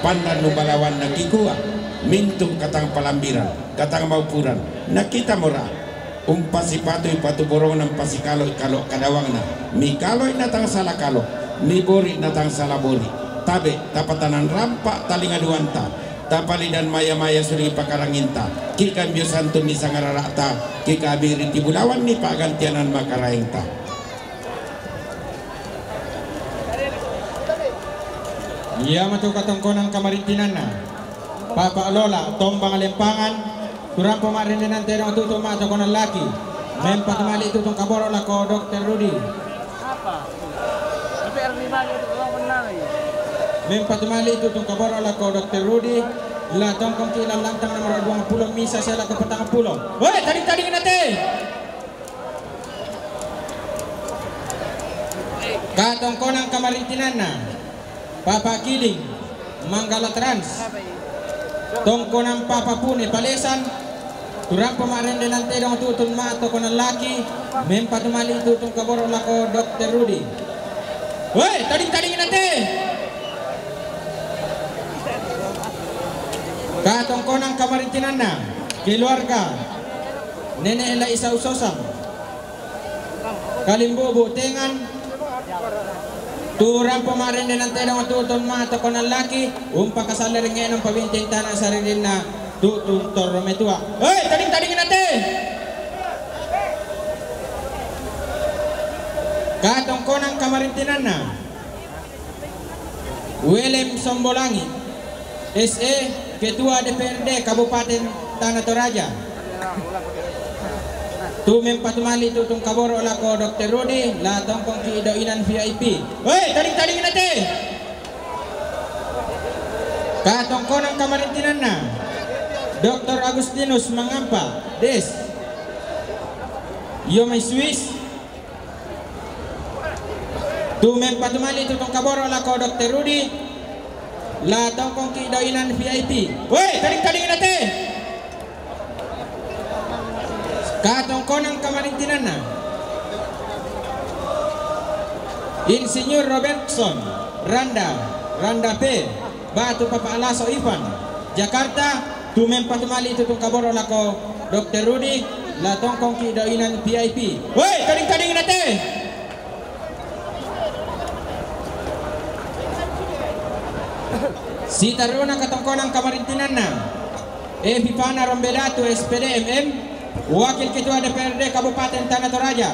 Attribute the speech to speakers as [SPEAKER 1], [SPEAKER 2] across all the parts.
[SPEAKER 1] pandan nubalawan na kikuha mintum katang palambiran katang maupuran nakita mora umpasipatoy patuborong ng pasikaloy kalo kadawang na mikaloy natang salakalo mibori natang salabori tabe tapatanan rampa talingaduanta tapalidan maya-maya suri pakaranginta kikambyo santo ni sangararata kikabiri tibulawan ni pagantianan makaraingta.
[SPEAKER 2] Iya matu katongkonang kamarintinan na Papa Lola tombang alimpangan turang pemarindinan terong tutung mata konan laki mempat mali tutung kaboro lako Dr. Rudy mempat mali tutung kaboro lako Dr. Rudy la tongkong kilang lantang nomor 20 misa sela ke petang pulau woi tadi nate katongkonang kamarintinan na Papa Kiling Manggala Trans tongkonang Papa Pune Palesan turang pemarin dengan terong tutun mato konan laki mempat mali tutun kaboro lako Dr. Rudy woi tadi nate katongkonang kamarintinan na keluarga Nenek Ela Isa Usosang Kalimbobo Tengan turang pemarin dengan terong tutun mato konan laki umpakasalering ng pabinting tanang sarili na tutun toro metua hei tadi nate katongkonang kamarintinan na Willem Sombolangi SE Ketua DPRD Kabupaten Tanah Toraja tumem patumali tutong kaboro lako Dr. Rudy la tongkong kiidoinan VIP hei tadi nate katongkonang kamarintinan na Dr. Agustinus Mangampa Des Yomay Swiss tumem patumali tutong kaboro lako Dr. Rudy la tongkong kiidoinan VIP hei tadi nate katongkonang kamarintinan na Insinyur Robertson Randa P Batu Papa Alaso Ivan Jakarta tumem patumali tutong kaboro lako Dr. Rudy la tongkong kiidoinan VIP woi tadi nate si taruna katongkonang kamarintinan na Epifana Rombedatu SPD Wakil Ketua DPRD Kabupaten Tanah Toraja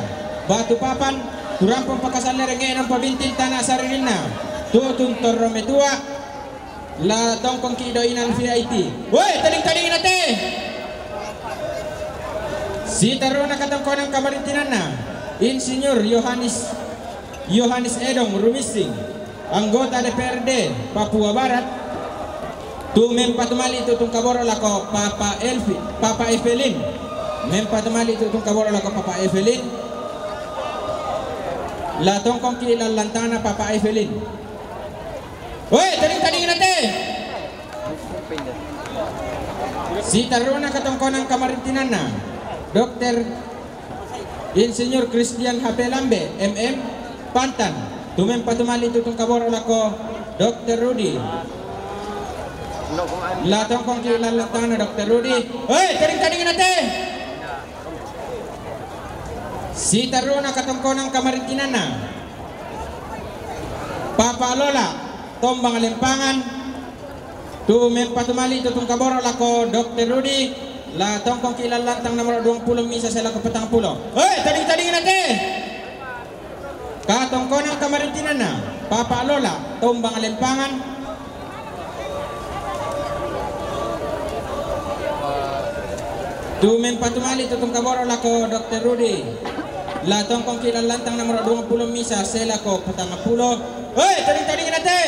[SPEAKER 2] Batu Papan turampong pakasalerenge ng pabintin Tanah Saririna tutun toro metua la tongkong kiidoinan VIP woi tadi nate si taruna katongkonang kamarintinan na Insinyur Yohanes Edong Rumising anggota DPRD Papua Barat tumem patumali tutong kaboro lako Papa Evelyn mempatamali tutong kaboro lako Papa Evelyn la tongkong kilang lantana Papa Evelyn woi tadi nate si taruna katongkonang kamarintinan na Dr. Insinyur Christian HP Lambe MM Pantan tumem patumali tutong kaboro lako Dr. Rudy la tongkong kilang lantana Dr. Rudy woi tadi nate si taruna katongkonang kamarintinan na Papa Lola tombang alimpangan tumem patumali tutong kaboro lako Dr. Rudy la tongkong kilang lantang nomor 20 misa sela ke petang pulau hei tadi nate katongkonang kamarintinan na Papa Lola tombang alimpangan tumem patumali tutong kaboro lako Dr. Rudy la tongkong kilang lantang nomor 20 misa sela ko petang pulau hei tadi nate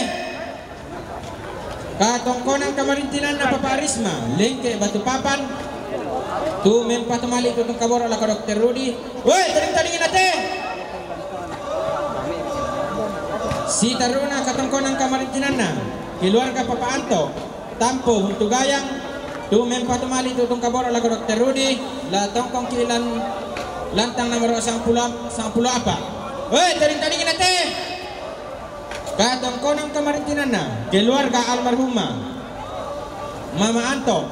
[SPEAKER 2] katongkonang kamarintinan na Papa Arisma Lengke Batu Papan tumem patumali tutong kaboro lako Dr. Rudy hei tadi nate si taruna katongkonang kamarintinan na keluarga Papa Anto Tampo Huntugayang tumem patumali tutong kaboro lako Dr. Rudy la tongkong kilang lantang nomor 10 apa hei tadi nate Katongkonang kamarintinana keluarga almarhumah Mama Anto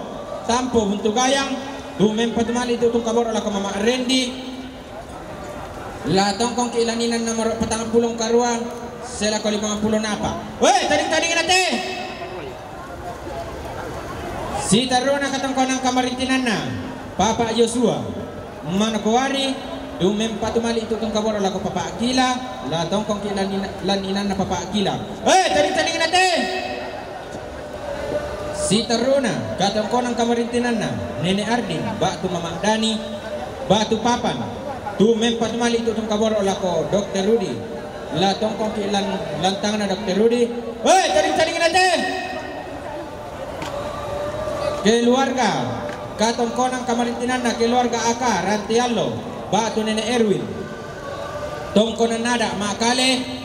[SPEAKER 2] Tampo Buntugayang Dumem patumali tutong kabor ala ka Mama Randy la tongkong kiilaninan na maro patang pulong karuan sila ko 50 napa. Wey, taring-taringin natin. Si Taruna katongkonang kamarintinan na Papa Joshua Manakuwari dumem patumali tutong kabor ala ko Papa Akila la tongkong kiilaninan na Papa Akila. Wey, taring-taringin natin. Si Taruna katongkonang kamarintinan na Nene Ardin Batu Mama Dani Batu Papan dumem patumali tutong kabor ala ko Dr. Rudy la tongkong kilan lantang na Dr. Rudy. Hey, taring-taringin natin. Keluarga katongkonang kamarintinan na keluarga Aka Rantialo Batu Nene Erwin tongkonan nada Makale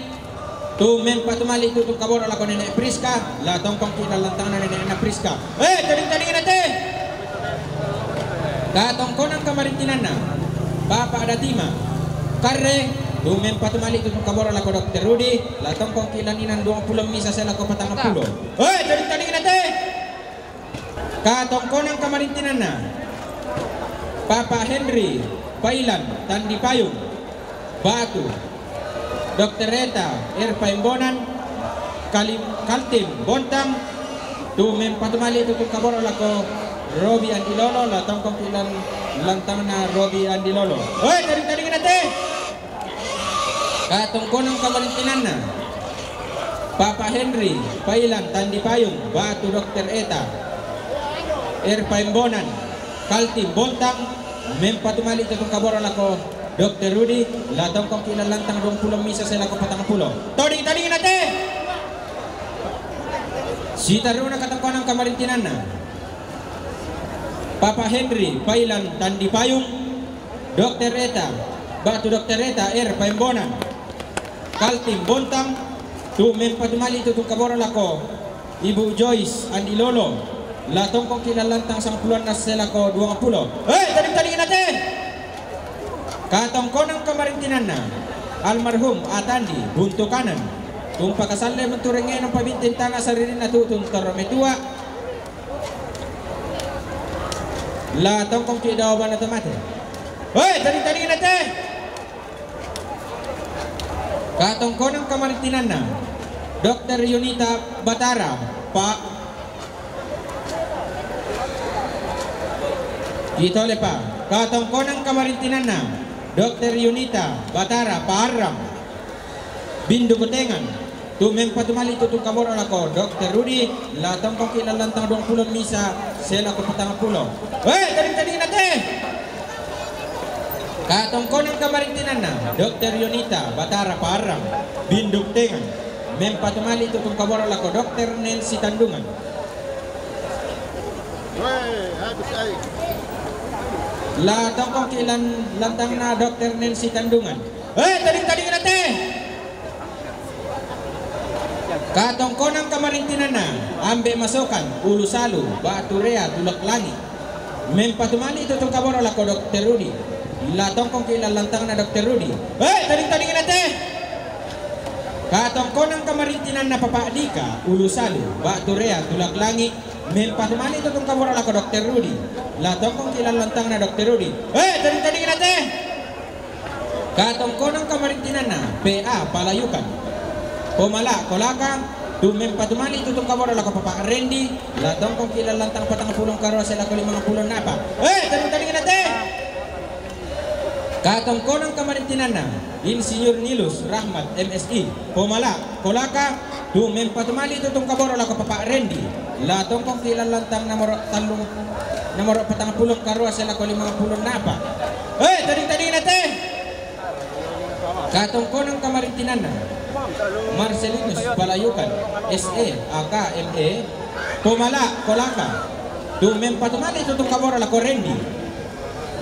[SPEAKER 2] dumem patumali tutong kabor ala ko Nene Priska la tongkong kilan lantang na Nene Priska. Hey, taring-taringin natin. Katongkonang kamarintinan na Papa Adatima Karre dumem patumali tutong kabor ala ko Dr. Rudy la tongkong kilaninan 20 misa sa ko patang 10. Hey, taring-taringin natin. Katongkonang kamarintinan na Papa Henry Pailan Tandi Payung Batu Dr. Reta Erpaimbonan Kaltim Bontang dumem patumali tutong kabor ala ko Robi Andilolo la tongkong kilan lantang na Robi Andilolo. Hoy, taring-taringin natin. Katongkonang kamarintinan na Papa Henry Pailan Tandi Payung Batu Dr. Eta Erpaimbonan Kaltim Bontang mem patumali tutong kabor ala ko Dr. Rudy la tongkong kilan lantang 20 misa sa ko patang 10. Taring-taringin natin. Si Taruna katongkonang kamarintinan na Papa Henry Pailan Tandi Payung Dr. Eta Batu Dr. Eta Erpaimbonan Kaltim Bontang dumem patumali tutong kabor ala ko Ibu Joyce Andilolo la tongkong kilalantang 10 na sila ko 20. Hey, taring-taringin natin. Katongkonang kamarintinan na almarhum Atandi Bunto Kanan kung pagkasalay ng turingin ng pabintintana sa rin na tutong Torometua la tongkong kidawaban na tamate. Hey, taring-taringin natin. Katongkonang kamarintinan na Dr. Yunita Batara Itole pa. Katongkonang kamarintinan na Dr. Yunita Batara Paharam Bindugutengan dumem patumali tutong kabor ala ko Dr. Rudy la tongkong kilalantang 20 misa sela ko patang 10. Hey, taring-taringin natin. Katongkonang kamarintinan na Dr. Yunita Batara Paharam Bindugutengan mem patumali tutong kabor ala ko Dr. Nancy Tandungan. La tongkong kilan lantang na Dr. Nancy Tandungan. Hey, taring-taringin natin. Katongkonang kamarintinan na Ambe Masokan Ulusalu Baturea Tulaklangi mem patumali tutong kabor ala ko Dr. Rudy la tongkong kilan lantang na Dr. Rudy. Hey, taring-taringin natin. Katongkonang kamarintinan na Papa Dika Ulusalu Baturea Tulaklangi mem patumali tutong kabor ala ko Dr. Rudy la tongkong kilan lantang na Dr. Rudy. Hey, taring-taringin natin. Katongkonang kamarintinan na PA Palayukan Pomala Kolaka dumem patumali tutong kabor ala ko Papa Randy la tongkong kilan lantang patang 10 karo sila ko 50 napa. Hey, taring-taringin natin. Katongkonang kamarintinan na Insinyur Nilus Rahmat MSI Pomala Kolaka dumem patumali tutong kabor ala ko Papa Randy la tongkong kilan lantang namoro patang 10 karo sila ko 50 napa. Hey, taring-taringin natin. Katongkonang kamarintinan na Marcelinus Palayukan SE AKME Pomala Kolaka dumem patumali tutong kabor ala ko Randy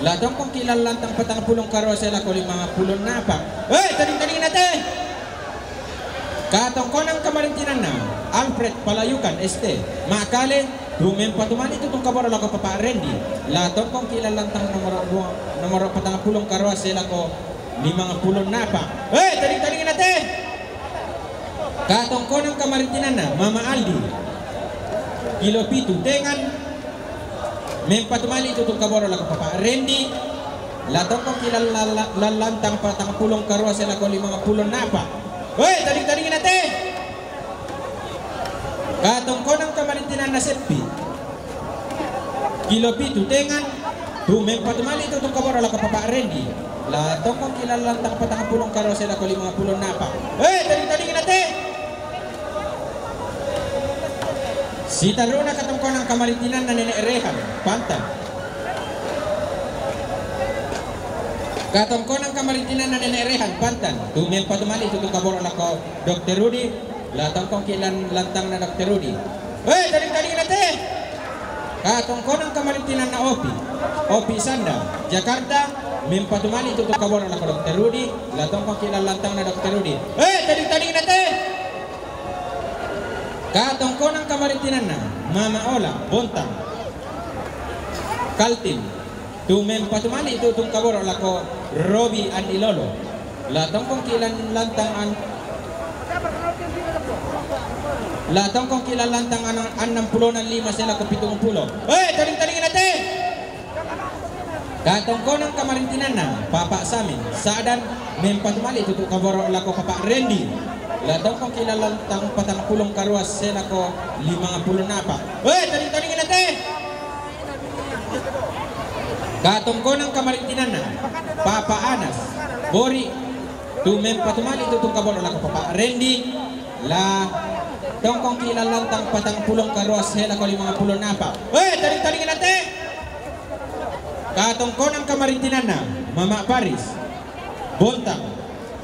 [SPEAKER 2] la tongkong kilan lantang patang 10 karo sila ko 50 napa. Hey, taring-taringin natin. Katongkonang kamarintinan na Alfred Palayukan ST Makale dumem patumali tutong kabor ala ko Papa Randy la tongkong kilan lantang nomor patang 10 karo sila ko 50 napa. Hey, taring-taringin natin. Katong konang kamarintinan na Mama Aldi kilo pitu dengan mempatumali itu kaboro lako Papa Randy latong kong kilalantang patang pulong karwa sila ko 50 napa. Woi, taling-taling natin. Katong konang kamarintinan na sepi kilo pitu dengan mempatumali itu kaboro lako Papa Randy latong kong kilalantang patang pulong karwa sila ko 50 napa. Woi, taling-taling natin. Si Taruna katong konang kamarintinan na Nenek Rehan Pantan. Katong konang kamarintinan na Nenek Rehan Pantan. Tumem patumali tutong kaboro lako Dr. Rudy. Latong kong kilan lantang na Dr. Rudy. Hey, taling-taling natin. Katong konang kamarintinan na Opi Sanda Jakarta. Mem patumali tutong kaboro lako Dr. Rudy. Latong kong kilan lantang na Dr. Rudy. Hey, taling-taling natin. Katong konang kamarintinan na Mama Ola Bontang Kaltim tumem patumali itutong kaboro lako Robi Andilolo latong kong kilan lantang an 65 sila ko 70. Hey, taling-taling natin. Katong konang kamarintinan na Papa Samin Saadan mem patumali itutong kaboro lako Papa Randy latong kong kilalantang patang pulong karwas sila ko 50 napa. Weh, taling-taling natin. Katong konang kamarintinan na Papa Anas Bori tumem patumali tutong kaboro lako Papa Randy latong kong kilalantang patang pulong karwas sila ko 50 napa. Weh, taling-taling natin. Katong konang kamarintinan na Mama Paris Bontang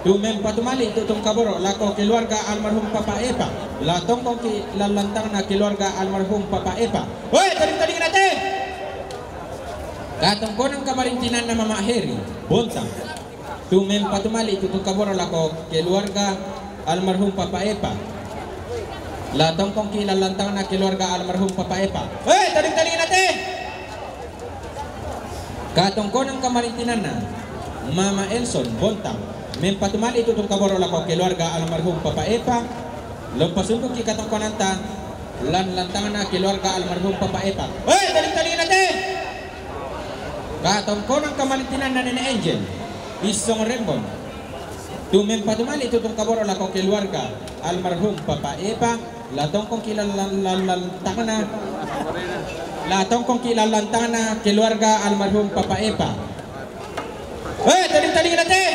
[SPEAKER 2] tumem patumali tutong kaboro lako keluarga almarhum Papa Epa latong kong kilalantang na keluarga almarhum Papa Epa. Hoy, taling-taling natin. Katong konang kamarintinan na Mama Heri Bontang tumem patumali tutong kaboro lako keluarga almarhum Papa Epa latong kong kilalantang na keluarga almarhum Papa Epa. Hoy, taling-taling natin. Katong konang kamarintinan na Mama Elson Bontang mem patumali tutong kaboro lako keluarga almarhum Papa Epa lompasundok ki katong konanta lantangan na keluarga almarhum Papa Epa. Hoy, taling-taling natin. Katong konang kamarintinan na Nene Angel Isong Rembon tumem patumali tutong kaboro lako keluarga almarhum Papa Epa latong kong kilalantang na keluarga almarhum Papa Epa. Hoy, taling-taling natin.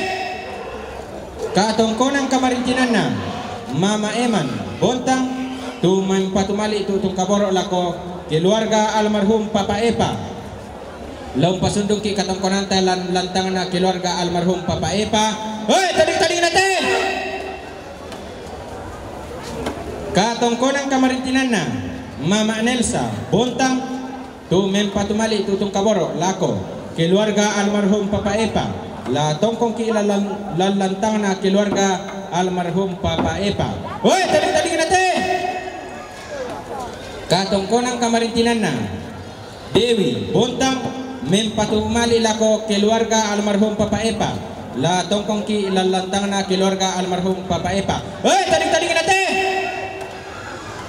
[SPEAKER 2] Katong konang kamarintinan na Mama Eman Bontang tumem patumali tutong kaboro lako keluarga almarhum Papa Epa laong pasundong ki katong konanta lantang na keluarga almarhum Papa Epa. Hoy, taling-taling natin. Katong konang kamarintinan na Mama Nelsa Bontang tumem patumali tutong kaboro lako keluarga almarhum Papa Epa latong kong kilalantang na keluarga almarhum Papa Epa. Hoy, taling-taling natin. Katong konang kamarintinan na Dewi Bontang mem patumali lako keluarga almarhum Papa Epa latong kong kilalantang na keluarga almarhum Papa Epa. Hoy, taling-taling natin.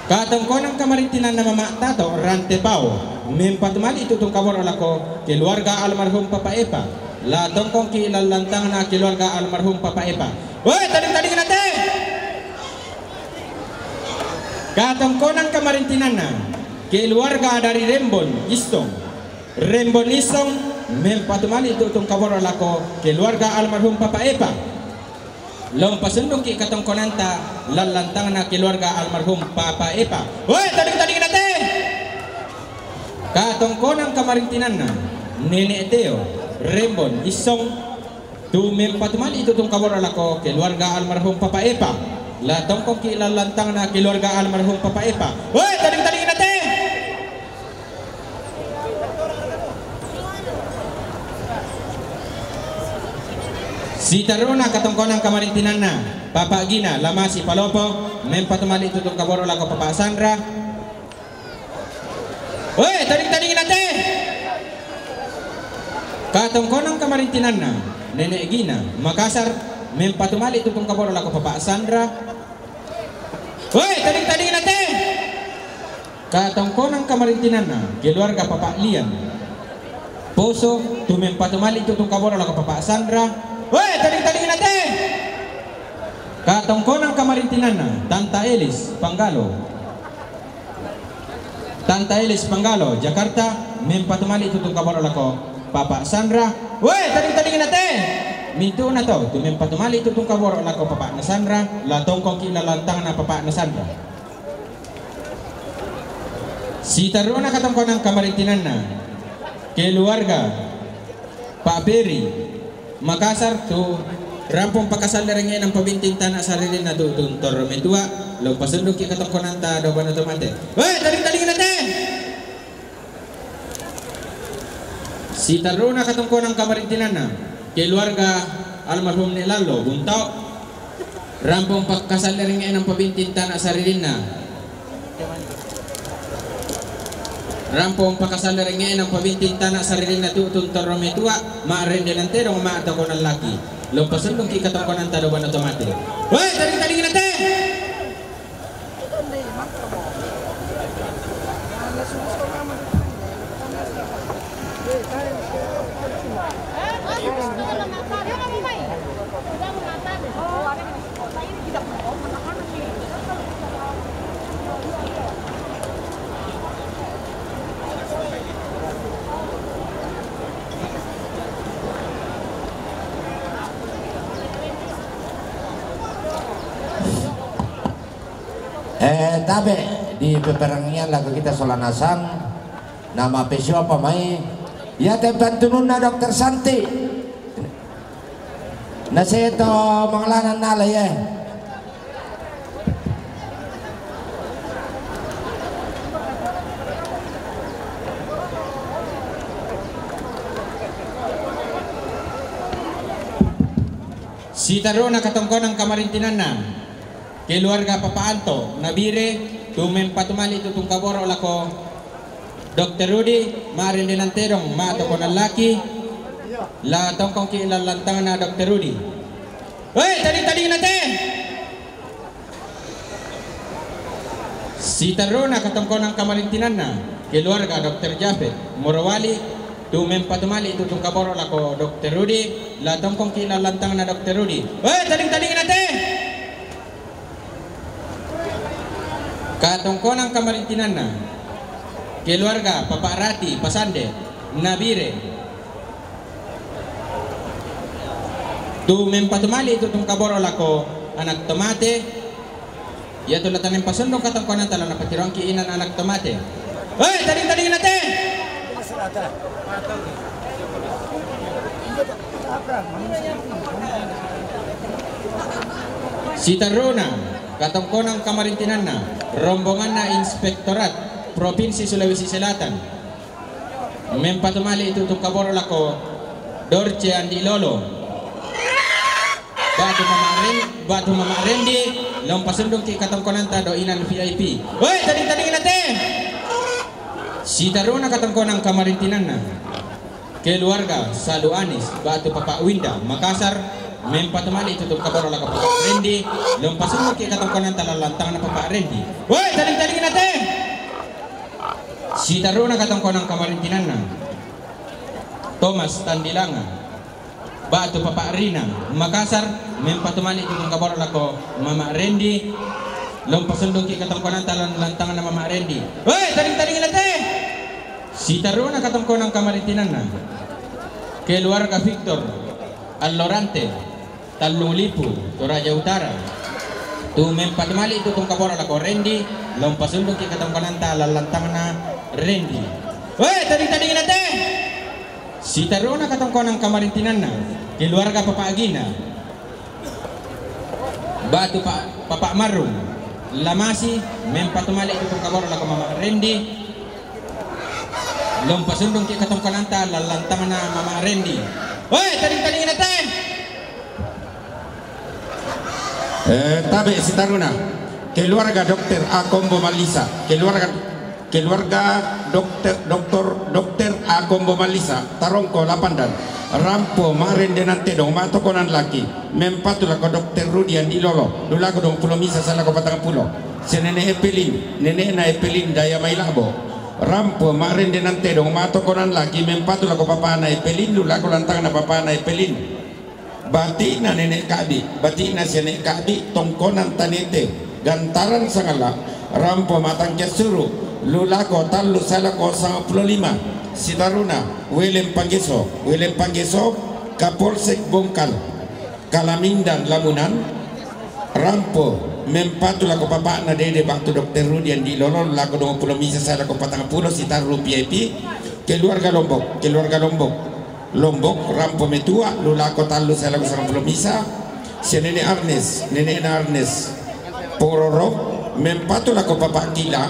[SPEAKER 2] Katong konang kamarintinan na Mama Tato Rantepao mem patumali tutong kaboro lako keluarga almarhum Papa Epa latong kong kilalantang na keluarga almarhum Papa Epa. Hoy, taling-taling natin. Katong konang kamarintinan na keluarga dari Rembon Isong mem patumali tutong kaboro lako keluarga almarhum Papa Epa laong pasundok ki katong konanta lalantang na keluarga almarhum Papa Epa. Hoy, taling-taling natin. Katong konang kamarintinan na Nene Teo Rembon Isong tumem patumali tutong kaboro lako keluarga almarhum Papa Epa latong kong kilalantang na keluarga almarhum Papa Epa. Hoy, taling-taling natin. Si Taruna katong konang kamarintinan na Papa Gina Lamasi Palopo mem patumali tutong kaboro lako Papa Sandra. Hoy, taling-taling natin. Katong konang kamarintinan na Nene Gina Makassar mem patumali tutong kaboro lako Papa Sandra Woi, tading-tading nate. Katongkonang kamarintinan na keluarga Papa Lian. Poso tumempatumali tutong kaboro la Papa Sandra. Woi, tading-tading nate. Katongkonang kamarintinan na Tanta Elis Panggalo. Tanta Elis Panggalo, Jakarta, mempatumali tutong kaboro la Papa Sandra. Woi, tading-tading nate. Minto na to, tumempatumali tutong kaboro la Papa na Sandra, la tongkong kilalantang na Papa na Sandra. Si taro na katongkon ng kamarintinan na keluarga Pak Peri Makassar to rampong pakasal na rin ng pabintintan na sarili na doon tormetua lo pasundok ki katongkonan ta do bano tomate. Weh, taling-taling natin. Si taro na katongkon ng kamarintinan na keluarga almarhum ni Lalo Buntao rampong pakasal na rin ng pabintintan na sarili na rampong pakasal na rin ng pabintintan na sarili na tutong tormetua maaren delantero maata ko ng laki lompasun nung kikatongkonan ta do bano tomate. Weh, taling-taling natin.
[SPEAKER 3] Tapi di peperangian lagu kita solanasan nama pesio apa mai ya tempat tunun na Dokter Santi na seto manglanan nala ya
[SPEAKER 2] si taro na katongkon ng kamarintinan na keluarga Papa Anto Nabire tumempatumali tutong kaboro lako Dr. Rudy marin dinanterong maato ko ng laki la tongkong kilalantang na Dr. Rudy. Hey, taling-taling natin. Si taro na katongkon ng kamarintinan na keluarga Dr. Jafet Morawali tumempatumali tutong kaboro lako Dr. Rudy la tongkong kilalantang na Dr. Rudy. Hey, taling-taling natin. Katongkon ng kamarintinan na keluarga Papa Rati Pasande Nabire tumempatumali tutong kaboro lako anak tomate ya tulatan ng pasundong katongkonan tala na patirong kiinan anak tomate. Hey, taling-taling natin. Si Taruna katongkon ng kamarintinan na rombongan na Inspektorat Provinsi Sulawesi Selatan mempatumali tutong kaboro lako Dorce Andilolo Batu Mama Rendi lompasundong ki katongkonan ta do inan VIP. Woi, taling-taling natin. Si Taruna katongkon ng kamarintinan na keluarga Saluanis Batu Papa Winda Makassar mempatumali tutong kaboro lako Papa Rendi lompasundong ki katongkonan ta lalantang na Papa Rendi. Woi, taling-taling natin. Si Taruna katongkon ng kamarintinan na Thomas Tandilanga Batu Papa Rina Makassar mempatumali tutong kaboro lako Mama Rendi lompasundong ki katongkonan ta lalantang na Mama Rendi. Woi, taling-taling natin. Si Taruna katongkon ng kamarintinan na keluarga Victor Allorante Talunglipu Toraja Utara tumempatumali tutong kaboro lako Rendi lompasundong ki katongkonan ta lalantang na Rendi. Weh, taling-taling natin. Si Taruna katongkon ng kamarintinan na keluarga Papa Agina Batu Papa Marun Lamasi mempatumali tutong kaboro lako Mama Rendi lompasundong ki katongkonan ta lalantang na Mama Rendi. Weh, taling-taling natin.
[SPEAKER 1] Tabi si Taruna keluarga Dr. Akombo Malisa keluarga Dr. Akombo Malisa Tarongko Lapandan rampo marin denante dong mato konan laki mempatula ko Dr. Rudy Andilolo dula ko dong pulo misa sala ko patang pulo si nenek Epelin, nenek na Epelin daya mailabo. Rampo marin dinante dong mato konan lagi mempatu la ko papa na Epelin lula ko lantang na papa na Epelin. Bati na nenek Kabi, bati na si nenek Kabi tongkonan tanete gantaran sangala. Rampo matang kesuru lula ko talu sala ko 55 si Taruna Willem Panggeso Kapolsek Bongkal Kalamindan Lamunan. Rampo mempatu la ko papa na dede baktu Dr. Rudian di Lolol la ko 20 misa sala ko 40 si Taru PIP keluarga Lombok rampo metua lula ko talu sala ko 10 misa si nenek Arnes Pororo mempatu la ko papa Kila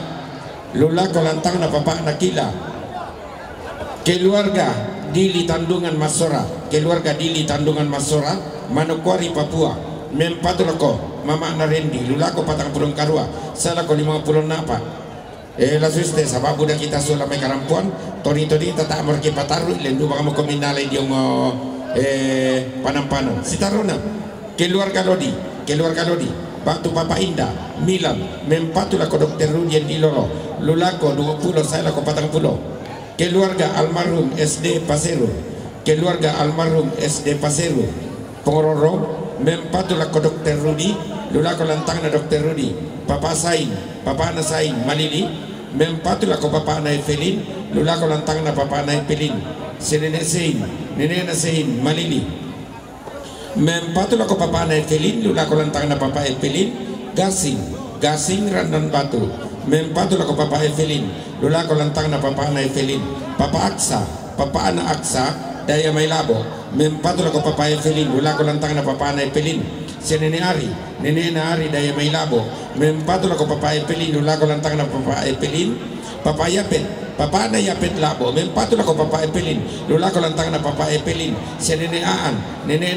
[SPEAKER 1] lula ko lantang na papa na Kila keluarga Dili Tandungan Masora Manokwari Papua mempatu la ko mama na Rendi lula ko patang pulong karua sala ko 50 napa la suste sababu da kita sula may karampuan toni tata amor ki pataru lendu baka mo kominala yung panampanan si Taruna keluarga Lodi Batu Papa Indah Milan mempatu la ko Dr. Rudian di Lolo lula ko 20 sala ko patang pulo keluarga almarhum SD Pasero Pongororo mempatu la ko Dr. Rudi lula ko lantang na Dr. Rudi papa na Sain Malili mempatu la ko papa na Evelyn lula ko lantang na papa na Evelyn si nenek na Sein Malili mempatu la ko papa na Evelyn lula ko lantang na papa Evelyn Gasing Randan Batu mempatu la ko papa Evelyn lula ko lantang na papa na Evelyn papa na Aksa daya Mailabo mempatu la ko papa Evelyn lula ko lantang na papa na Evelyn si nenek na Ari daya Mailabo mempatu la ko papa Evelyn lula ko lantang na papa Evelyn papa na Yapet Labo mempatu la ko papa Evelyn lula ko lantang na papa Evelyn si nenek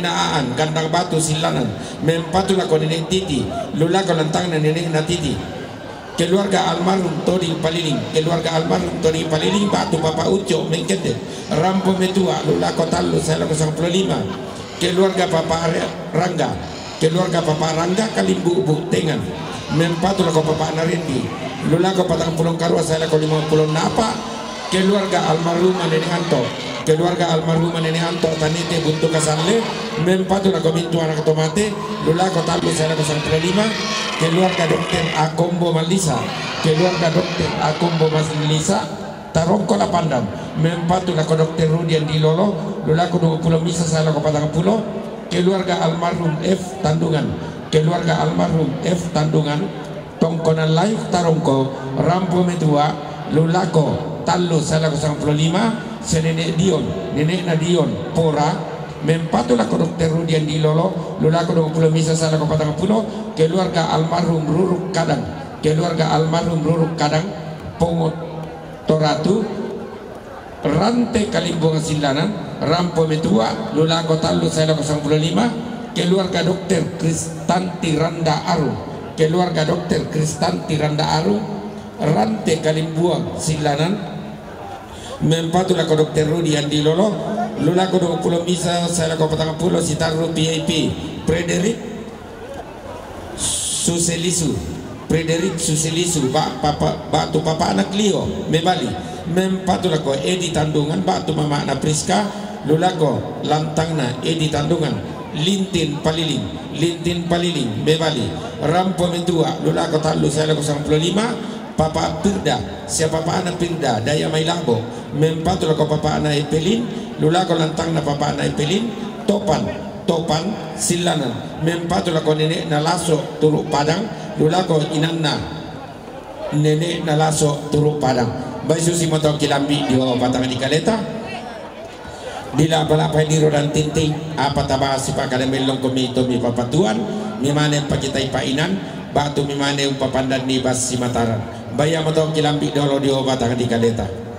[SPEAKER 1] na Aan Gandang Batu Silanan mempatu la ko nenek Titi lula ko lantang na nenek na Titi keluarga almarhum Tony Paliling Batu Papa Uco Mengkende Rampo Metua lula ko talu sala ko 15 keluarga Papa Rangga Kalimbu Tengan mempatu la ko papa na Rendi lula ko patang pulong karwa sala ko 50 napa keluarga almarhum Nenek Anto tanite buntu kasanle mempatu la ko bintu anak tomate lula ko talu sala ko 15 keluarga Dr. Akombo Malisa Tarongko la Pandam mempatu la ko Dr. Rudian di Lolo lula ko 20 misa sala ko patang pulo keluarga almarhum F Tandungan tongkonan live Tarongko Rampo Metua lulako talu sala ko 15 si nenek na Dion Pora mempatu la ko Dr. Rudian di Lolo lulako 20 misa sala ko patang pulo keluarga almarhum Ruruk Kadang Pongot Toratu Rante Kalimbungan Silanan Rampo Metua lulako talu sala ko 15 keluarga Dr. Kristanti Randa Aru Rante Kalimbuang Silanan mempatu la ko Dr. Rudian di Lolo lula ko 20 misa sala ko patang pulo si Taru PIP Frederick Suselisu Batu Papa anak Leo Mebali mempatu la ko Edi Tandungan Batu mama na Priska lula ko lantang na Edi Tandungan Lintin Paliling Mebali Rampo Mentua lula ko talu sala ko 15 Papa Pirda siapa papa anak Pirda daya Mailabo mempatu la ko papa anak Epelin lula ko lantang na papa anak Epelin Topan Silanan mempatu la ko nenek na Laso Turuk Padang lula ko inanna nenek na Laso Turuk Padang baisu si moto kilambi di batang di kaleta dila palapay di rodan tinting apa taba si pakalemellong komito mi papatuan mi mane pakitay painan batu mi mane upapandan ni bas si Mataran baya moto kilambi dolo di batang di kaleta